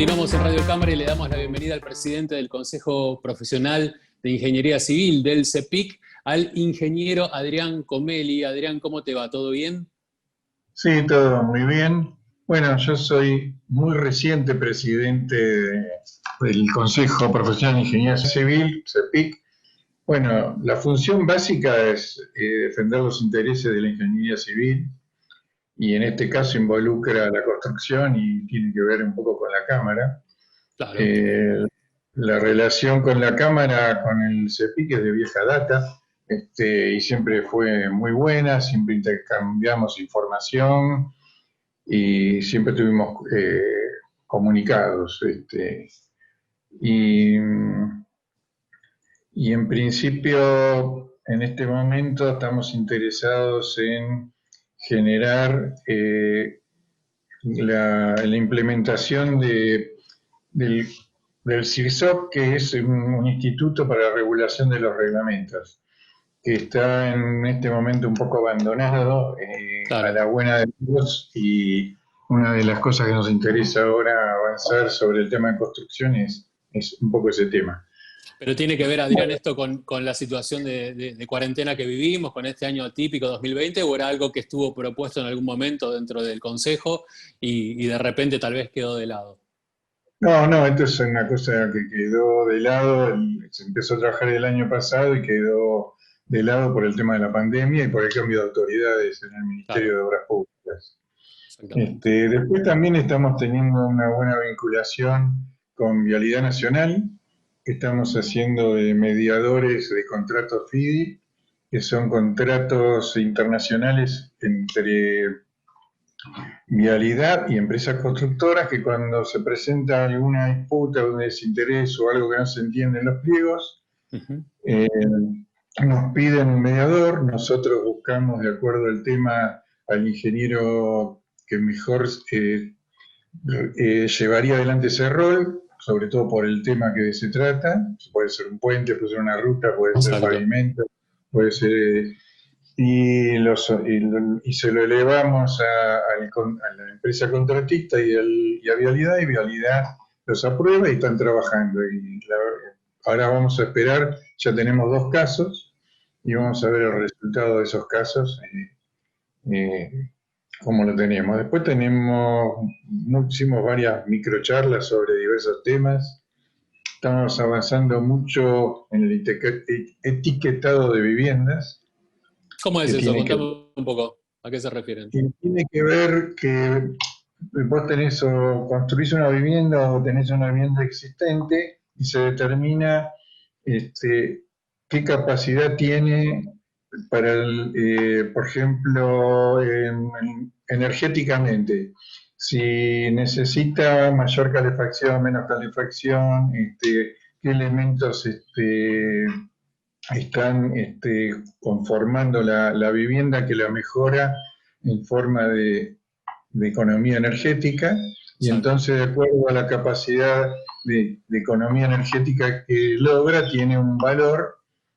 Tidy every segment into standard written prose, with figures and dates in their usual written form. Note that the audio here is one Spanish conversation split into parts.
Continuamos en Radio Cámara y le damos la bienvenida al presidente del Consejo Profesional de Ingeniería Civil del CEPIC, al ingeniero Adrián Comeli. Adrián, ¿cómo te va? ¿Todo bien? Sí, todo muy bien. Bueno, yo soy muy reciente presidente del Consejo Profesional de Ingeniería Civil, CEPIC. Bueno, la función básica es defender los intereses de la ingeniería civil y en este caso involucra la construcción y tiene que ver un poco con la Cámara. Claro. Eh, la relación con la Cámara, con el CEPIC es de vieja data, y siempre fue muy buena, siempre intercambiamos información y siempre estuvimos comunicados. Y, y en principio, en este momento estamos interesados en generar la implementación del, del CIRSOC, que es un instituto para la regulación de los reglamentos, que está en este momento un poco abandonado a Claro. la buena de Dios, y una de las cosas que nos interesa ahora avanzar sobre el tema de construcción es un poco ese tema. Pero tiene que ver, Adrián, esto con la situación de cuarentena que vivimos, con este año atípico 2020, o era algo que estuvo propuesto en algún momento dentro del Consejo y de repente tal vez quedó de lado? No, no, esto es una cosa que quedó de lado, se empezó a trabajar el año pasado y quedó de lado por el tema de la pandemia y por el cambio de autoridades en el Ministerio Claro, de Obras Públicas. exactamente. Después también estamos teniendo una buena vinculación con Vialidad Nacional, que estamos haciendo de mediadores de contratos FIDI, que son contratos internacionales entre Vialidad y empresas constructoras, que cuando se presenta alguna disputa, un desinterés o algo que no se entiende en los pliegos, Ujú. eh, nos piden un mediador. Nosotros buscamos, de acuerdo al tema, al ingeniero que mejor llevaría adelante ese rol, sobre todo por el tema que se trata. Puede ser un puente, puede ser una ruta, puede ser Exacto. pavimento, puede ser... y se lo elevamos a la empresa contratista y a Vialidad, y Vialidad los aprueba y están trabajando. Ahora vamos a esperar, ya tenemos 2 casos, y vamos a ver el resultado de esos casos, cómo lo tenemos. Después hicimos varias microcharlas sobre diversos temas. Estamos avanzando mucho en el etiquetado de viviendas, ¿Cómo es que eso? tiene que Contame un poco. ¿A qué se refieren? Y tiene que ver que vos tenés o construís una vivienda o tenés una vivienda existente y se determina qué capacidad tiene para, por ejemplo, energéticamente. Si necesita mayor calefacción, menos calefacción, qué elementos están conformando la vivienda que la mejora en forma de economía energética, y Exacto. entonces, de acuerdo a la capacidad de economía energética que logra, tiene un valor,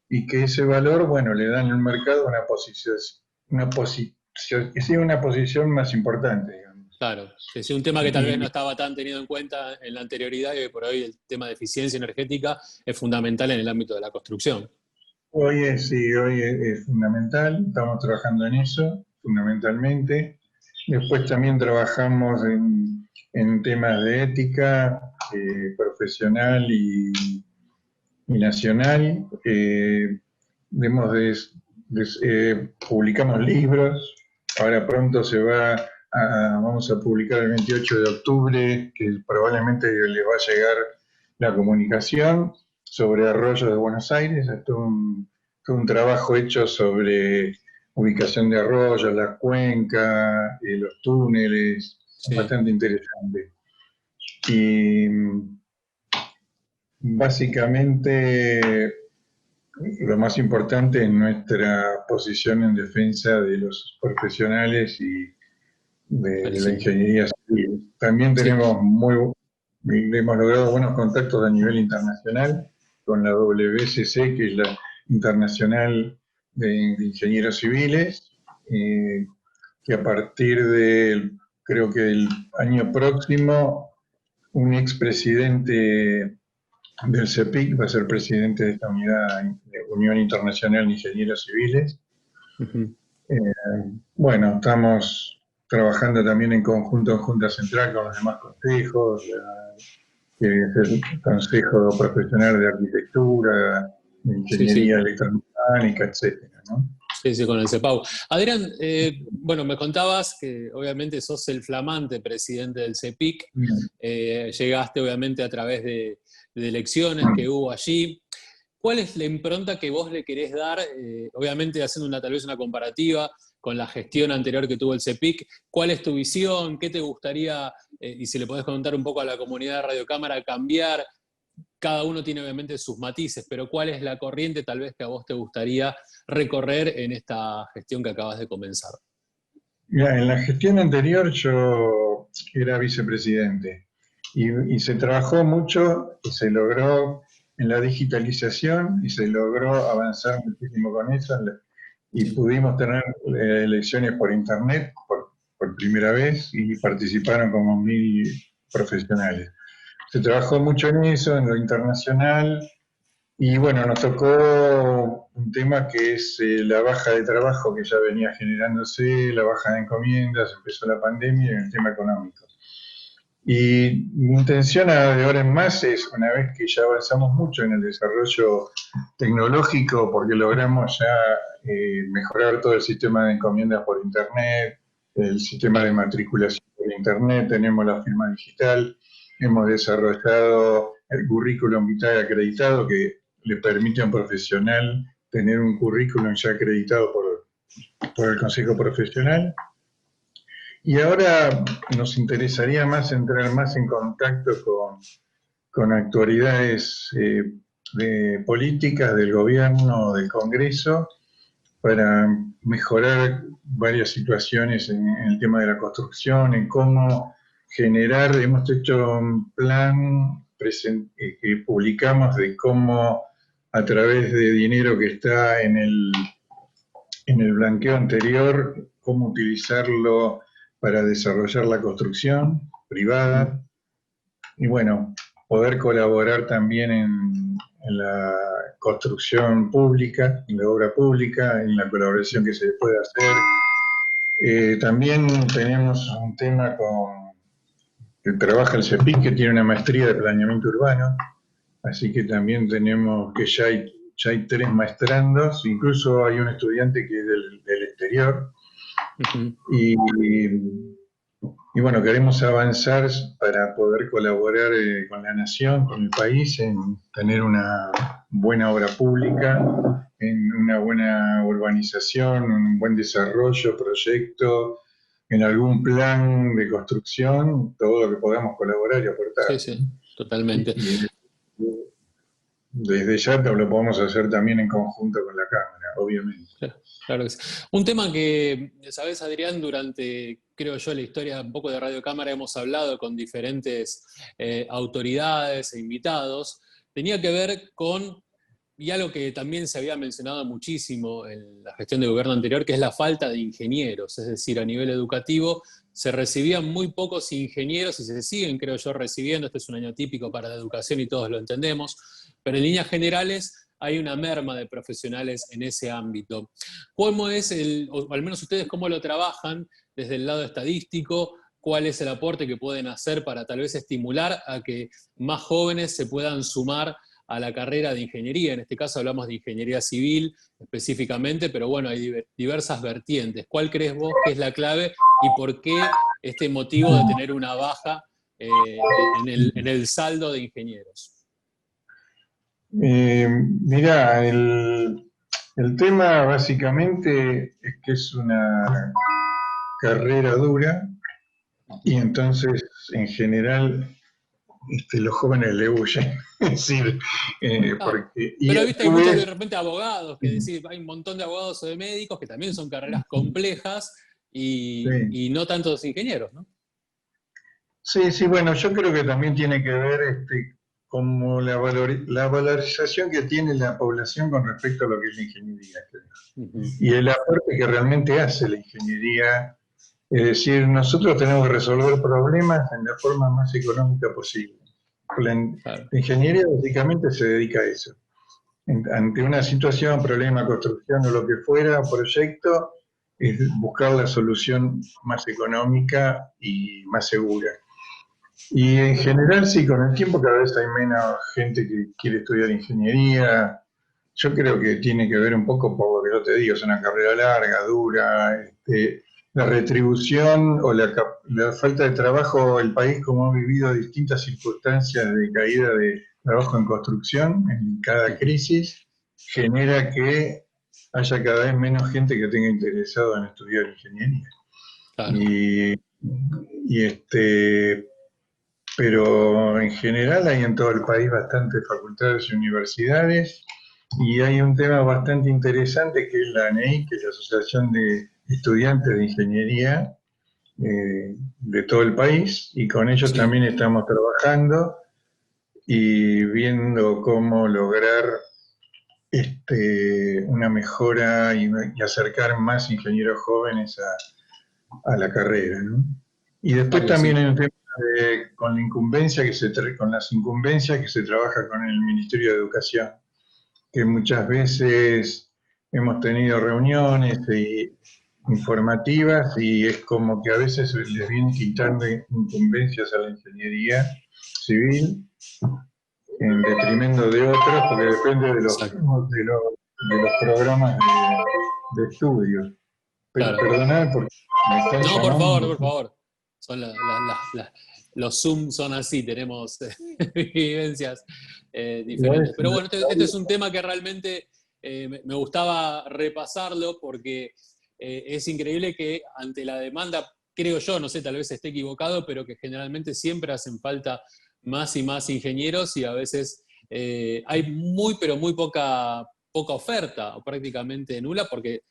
y que ese valor, bueno, le da en el mercado una posición más importante, digamos. Claro, sí, sí, un tema que tal vez no Y estaba tan tenido en cuenta en la anterioridad y que por hoy el tema de eficiencia energética es fundamental en el ámbito de la construcción. hoy es fundamental, estamos trabajando en eso, fundamentalmente. Después también trabajamos en temas de ética profesional y nacional. Publicamos libros. Ahora pronto vamos a publicar el 28 de octubre, que probablemente les va a llegar la comunicación, sobre arroyos de Buenos Aires. Es todo un trabajo hecho sobre ubicación de arroyos, la cuenca, los túneles. Es Sí, bastante interesante. Y básicamente lo más importante es nuestra posición en defensa de los profesionales y de la clarísimo. ingeniería civil. También Sí, hemos logrado buenos contactos a nivel internacional con la WSC, que es la Internacional de Ingenieros Civiles, que a partir creo que el año próximo, un expresidente del CEPIC, va a ser presidente de esta unidad de Unión Internacional de Ingenieros Civiles. Ujú. Bueno, estamos trabajando también en conjunto en Junta Central con los demás consejos, que es el Consejo Profesional de Arquitectura, de Sí, sí. Ingeniería Electromecánica, etcétera, ¿no? Sí, sí, con el CEPAU. Adrián, bueno, me contabas que obviamente sos el flamante presidente del CEPIC. Bien. Llegaste obviamente a través de elecciones que hubo allí. ¿Cuál es la impronta que vos le querés dar, obviamente haciendo tal vez una comparativa con la gestión anterior que tuvo el CEPIC? ¿Cuál es tu visión? ¿Qué te gustaría, y si le podés contar un poco a la comunidad de Radio Cámara, cambiar? Cada uno tiene obviamente sus matices, pero ¿cuál es la corriente tal vez que a vos te gustaría recorrer en esta gestión que acabas de comenzar? Mira, en la gestión anterior yo era vicepresidente y se trabajó mucho y se logró en la digitalización y se logró avanzar muchísimo con eso y Sí. pudimos tener elecciones por internet por primera vez y participaron como 1000 profesionales. Se trabajó mucho en eso, en lo internacional, y bueno, nos tocó un tema que es la baja de trabajo que ya venía generándose, la baja de encomiendas, empezó la pandemia y el tema económico. Y mi intención de ahora en más es, una vez que ya avanzamos mucho en el desarrollo tecnológico, porque logramos ya mejorar todo el sistema de encomiendas por Internet, el sistema de matriculación por Internet, tenemos la firma digital, hemos desarrollado el currículum vitae acreditado que le permite a un profesional tener un currículum ya acreditado por el Consejo Profesional. Y ahora nos interesaría más entrar más en contacto con autoridades de políticas del gobierno, del Congreso, para mejorar varias situaciones en el tema de la construcción, en cómo generar, hemos hecho un plan que publicamos de cómo a través de dinero que está en el blanqueo anterior, cómo utilizarlo para desarrollar la construcción privada y bueno, poder colaborar también en la construcción pública, en la obra pública, en la colaboración que se puede hacer. También tenemos un tema que trabaja el CEPIC, que tiene una maestría de planeamiento urbano, así que también tenemos que ya hay 3 maestrandos, incluso hay un estudiante que es del exterior. Uh-huh. Y bueno, queremos avanzar para poder colaborar con la nación, con el país, en tener una buena obra pública, en una buena urbanización, un buen desarrollo, proyecto, en algún plan de construcción, todo lo que podamos colaborar y Sí, aportar. sí, totalmente. Y desde ya lo podemos hacer también en conjunto con la Cámara, obviamente. Claro que sí. Un tema que, sabes, Adrián, durante, creo yo, la historia un poco de Radio Cámara hemos hablado con diferentes autoridades e invitados, tenía que ver con, y algo que también se había mencionado muchísimo en la gestión de gobierno anterior, que es la falta de ingenieros, es decir, a nivel educativo se recibían muy pocos ingenieros y se siguen, creo yo, recibiendo. Este es un año típico para la educación y todos lo entendemos, pero en líneas generales hay una merma de profesionales en ese ámbito. ¿Cómo es o al menos ustedes cómo lo trabajan desde el lado estadístico? ¿Cuál es el aporte que pueden hacer para tal vez estimular a que más jóvenes se puedan sumar a la carrera de ingeniería? En este caso hablamos de ingeniería civil específicamente, pero bueno, hay diversas vertientes. ¿Cuál crees vos que es la clave y por qué este motivo de tener una baja en el saldo de ingenieros? Mirá, el tema básicamente es que es una carrera dura y entonces en general los jóvenes le huyen. Es decir, porque... Y Pero a viste, hay su muchos de vez, repente abogados, que decir, hay un montón de abogados o de médicos que también son carreras complejas sí, y no tantos ingenieros, ¿no? sí, sí, bueno, yo creo que también tiene que ver como la valorización que tiene la población con respecto a lo que es la ingeniería, creo. Uh-huh. Y el aporte que realmente hace la ingeniería Es decir, nosotros tenemos que resolver problemas en la forma más económica posible. La Claro, ingeniería básicamente se dedica a eso. Ante una situación, problema, construcción o lo que fuera, proyecto, es buscar la solución más económica y más segura. Y en general, sí, con el tiempo cada vez hay menos gente que quiere estudiar ingeniería. Yo creo que tiene que ver un poco por lo que yo te digo, es una carrera larga, dura, la retribución o la falta de trabajo, el país como ha vivido distintas circunstancias de caída de trabajo en construcción en cada ujú, crisis, genera que haya cada vez menos gente que tenga interesado en estudiar ingeniería. claro, Y, y pero en general hay en todo el país bastantes facultades y universidades y hay un tema bastante interesante que es la ANEI, que es la Asociación de Estudiantes de Ingeniería de todo el país, y con ellos sí, también estamos trabajando y viendo cómo lograr una mejora y acercar más ingenieros jóvenes a la carrera, ¿no? Y después claro que también sí. hay un tema con la incumbencia con las incumbencias que se trabaja con el Ministerio de Educación, que muchas veces hemos tenido reuniones informativas y es como que a veces les vienen quitando incumbencias a la ingeniería civil en detrimento de otros, porque depende Exacto. de los programas de estudio. Pero Claro. perdonad porque me están No, por favor, llamando. por favor. Son los Zoom son así, tenemos vivencias diferentes. Pero bueno, este es un tema que realmente me gustaba repasarlo porque es increíble que ante la demanda, creo yo, no sé, tal vez esté equivocado, pero que generalmente siempre hacen falta más y más ingenieros y a veces hay muy, pero muy poca oferta, o prácticamente nula, porque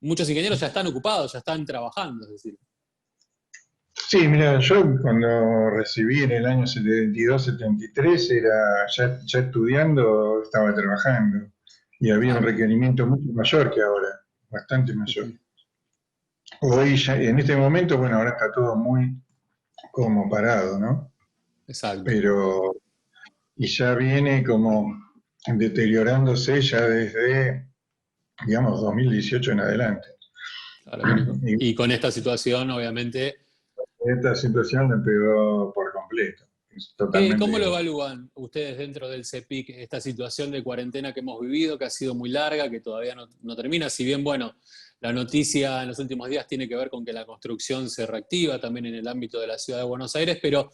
muchos ingenieros ya están ocupados, ya están trabajando, es decir. Sí, mira, yo cuando recibí en el año 72-73, ya estudiando, estaba trabajando y había un Claro. requerimiento mucho mayor que ahora, bastante mayor. Ujú. Hoy, ya, en este momento, bueno, ahora está todo muy como parado, ¿no? Exacto. Pero, y ya viene como deteriorándose ya desde, digamos, 2018 en adelante. Claro. Y con esta situación, obviamente, Esta situación me pegó por completo. Es ¿cómo lo totalmente. evalúan ustedes dentro del CEPIC esta situación de cuarentena que hemos vivido, que ha sido muy larga, que todavía no termina? Si bien, bueno, la noticia en los últimos días tiene que ver con que la construcción se reactiva también en el ámbito de la ciudad de Buenos Aires, pero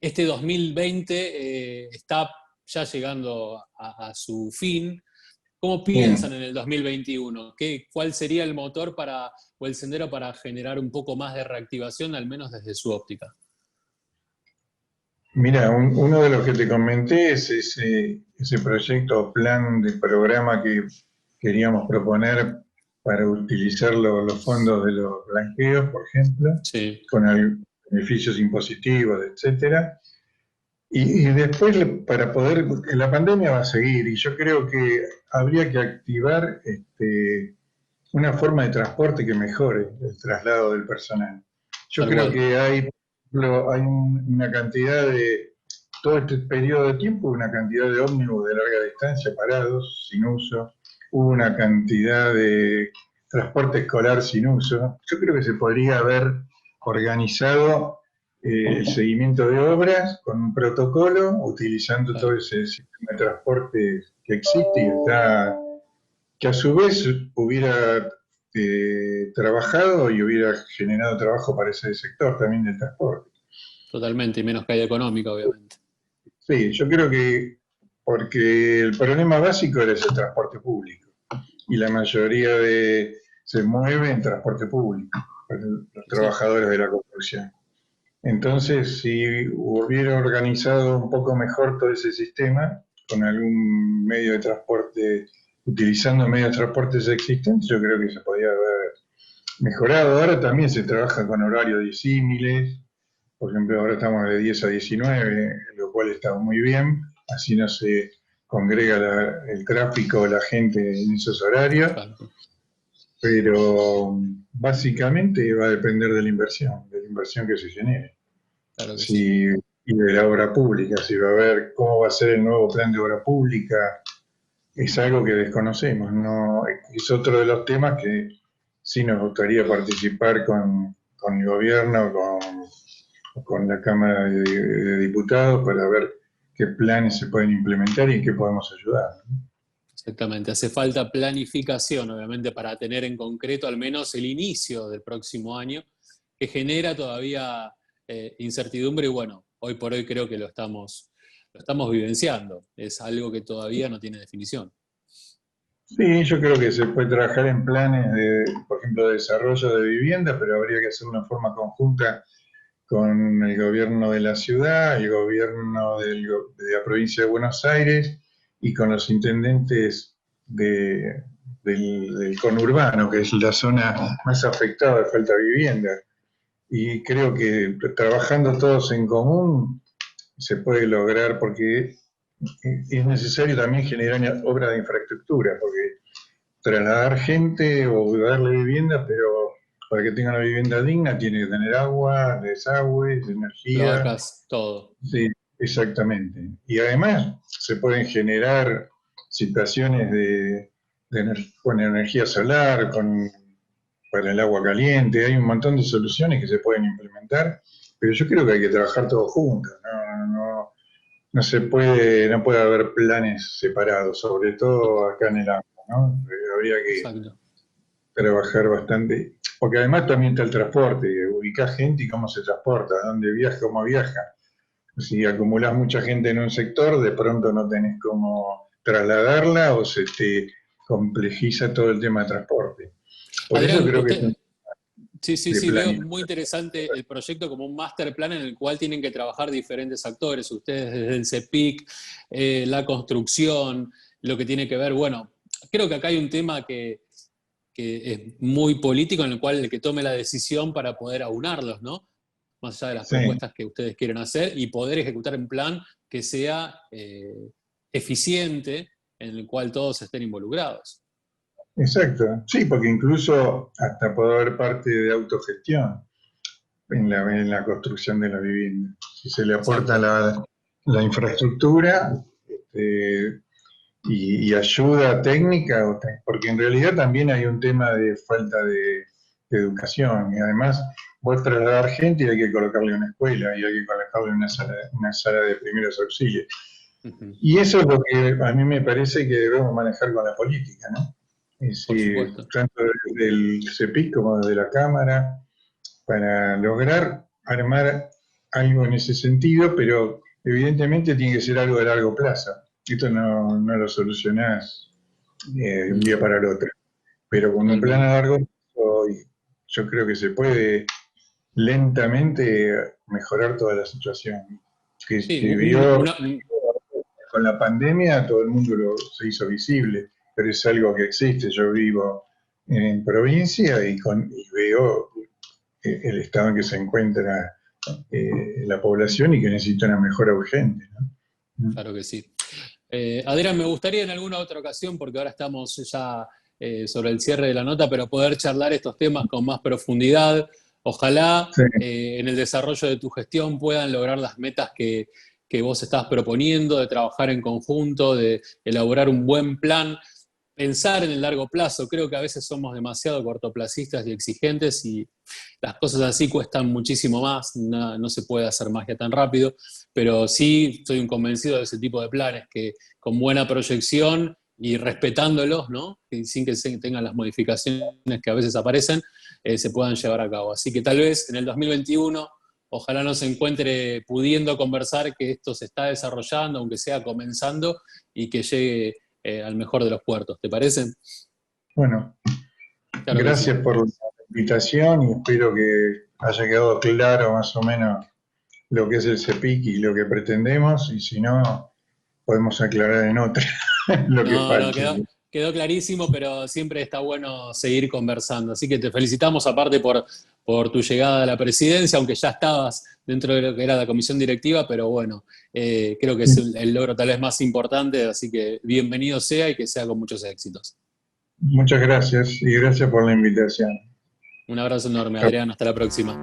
este 2020 está ya llegando a su fin. ¿Cómo piensan Bien. en el 2021? ¿Cuál sería el motor o el sendero para generar un poco más de reactivación, al menos desde su óptica? Mira, uno de los que te comenté es ese proyecto o plan de programa que queríamos proponer para utilizar los fondos de los blanqueos, por ejemplo, Sí, con beneficios impositivos, etcétera. Y después, para poder, porque la pandemia va a seguir y yo creo que habría que activar una forma de transporte que mejore el traslado del personal. Yo tal creo cual. que hay, por ejemplo, una cantidad de, todo este periodo de tiempo, una cantidad de ómnibus de larga distancia parados, sin uso, hubo una cantidad de transporte escolar sin uso. Yo creo que se podría haber organizado el seguimiento de obras con un protocolo, utilizando todo Claro. ese sistema de transporte que existe y está, que a su vez hubiera trabajado y hubiera generado trabajo para ese sector también del transporte. Totalmente, y menos caída económica, obviamente. Sí, yo creo que porque el problema básico era ese transporte público y la mayoría se mueve en transporte público, los Sí, trabajadores de la construcción. Entonces, si hubiera organizado un poco mejor todo ese sistema, con algún medio de transporte, utilizando medios de transporte existentes, yo creo que se podía haber mejorado. Ahora también se trabaja con horarios disímiles, por ejemplo, ahora estamos de 10 a 19, lo cual está muy bien, así no se congrega el tráfico, la gente en esos horarios, claro. pero básicamente va a depender de la inversión que se genere. Claro que sí. Si, y de la obra pública, si va a ver cómo va a ser el nuevo plan de obra pública, es algo que desconocemos, ¿no? Es otro de los temas que sí nos gustaría participar con el gobierno, con la Cámara de Diputados para ver qué planes se pueden implementar y en qué podemos ayudar, ¿no? Exactamente, hace falta planificación, obviamente, para tener en concreto al menos el inicio del próximo año, que genera todavía incertidumbre y bueno, hoy por hoy creo que lo estamos vivenciando, es algo que todavía no tiene definición. Sí, yo creo que se puede trabajar en planes de, por ejemplo, de desarrollo de vivienda, pero habría que hacerlo en forma conjunta con el gobierno de la ciudad, el gobierno de la provincia de Buenos Aires y con los intendentes del conurbano, que es la zona más afectada de falta de vivienda. Y creo que trabajando todos en común se puede lograr, porque es necesario también generar obras de infraestructura, porque trasladar gente o darle vivienda, pero para que tenga una vivienda digna tiene que tener agua, desagües, energía. Cloacas, todo. Sí, exactamente. Y además se pueden generar situaciones con energía solar, para el agua caliente, hay un montón de soluciones que se pueden implementar, pero yo creo que hay que trabajar todos juntos, no se puede, no puede haber planes separados, sobre todo acá en el AMBA, ¿no? Habría que Exacto. trabajar bastante, porque además también está el transporte, ubicar gente y cómo se transporta, dónde viaja, cómo viaja. Si acumulás mucha gente en un sector, de pronto no tenés cómo trasladarla o se te complejiza todo el tema de transporte. Por eso Adrián, creo que es usted, sí, sí, de sí, veo planificar. muy interesante el proyecto como un master plan en el cual tienen que trabajar diferentes actores, ustedes desde el CEPIC, la construcción, lo que tiene que ver, bueno, creo que acá hay un tema que es muy político en el cual el que tome la decisión para poder aunarlos, ¿no? Más allá de las Sí, propuestas que ustedes quieren hacer y poder ejecutar un plan que sea eficiente, en el cual todos estén involucrados. exacto. Sí, porque incluso hasta puede haber parte de autogestión en la construcción de la vivienda. Si se le aporta Exacto. la infraestructura, este, y ayuda técnica, porque en realidad también hay un tema de falta de educación y además vos trasladar gente y hay que colocarle una escuela y hay que colocarle una sala de primeros auxilios. Ujú. Y eso es lo que a mí me parece que debemos manejar con la política, ¿no? Es Por decir, supuesto. tanto desde el CEPIC como desde la Cámara, para lograr armar algo en ese sentido, pero evidentemente tiene que ser algo de largo plazo. Esto no lo solucionás de un día No, para el otro, pero con un plan a totalmente. largo plazo yo creo que se puede lentamente mejorar toda la situación. Sí, Que vio una, con la pandemia, todo el mundo se hizo visible, pero es algo que existe. Yo vivo en provincia y veo el estado en que se encuentra la población y que necesita una mejora urgente, ¿no? claro que sí. Adrián, me gustaría en alguna otra ocasión, porque ahora estamos ya sobre el cierre de la nota, pero poder charlar estos temas con más profundidad. Ojalá Sí, en el desarrollo de tu gestión puedan lograr las metas que vos estás proponiendo, de trabajar en conjunto, de elaborar un buen plan, pensar en el largo plazo. Creo que a veces somos demasiado cortoplacistas y exigentes y las cosas así cuestan muchísimo más, no, no se puede hacer magia tan rápido, pero sí soy un convencido de ese tipo de planes que con buena proyección y respetándolos, ¿no? Y sin que se tengan las modificaciones que a veces aparecen, se puedan llevar a cabo. Así que tal vez en el 2021 ojalá nos encuentre pudiendo conversar que esto se está desarrollando, aunque sea comenzando, y que llegue al mejor de los puertos. ¿Te parece? bueno, Claro que gracias sí. por la invitación y espero que haya quedado claro más o menos lo que es el CEPIC y lo que pretendemos, y si no, podemos aclarar en otra lo que No, no, falte. quedó clarísimo, pero siempre está bueno seguir conversando. Así que te felicitamos aparte por tu llegada a la presidencia, aunque ya estabas dentro de lo que era la comisión directiva, pero bueno, creo que es el logro tal vez más importante, así que bienvenido sea y que sea con muchos éxitos. Muchas gracias y gracias por la invitación. Un abrazo enorme, Adrián, hasta la próxima.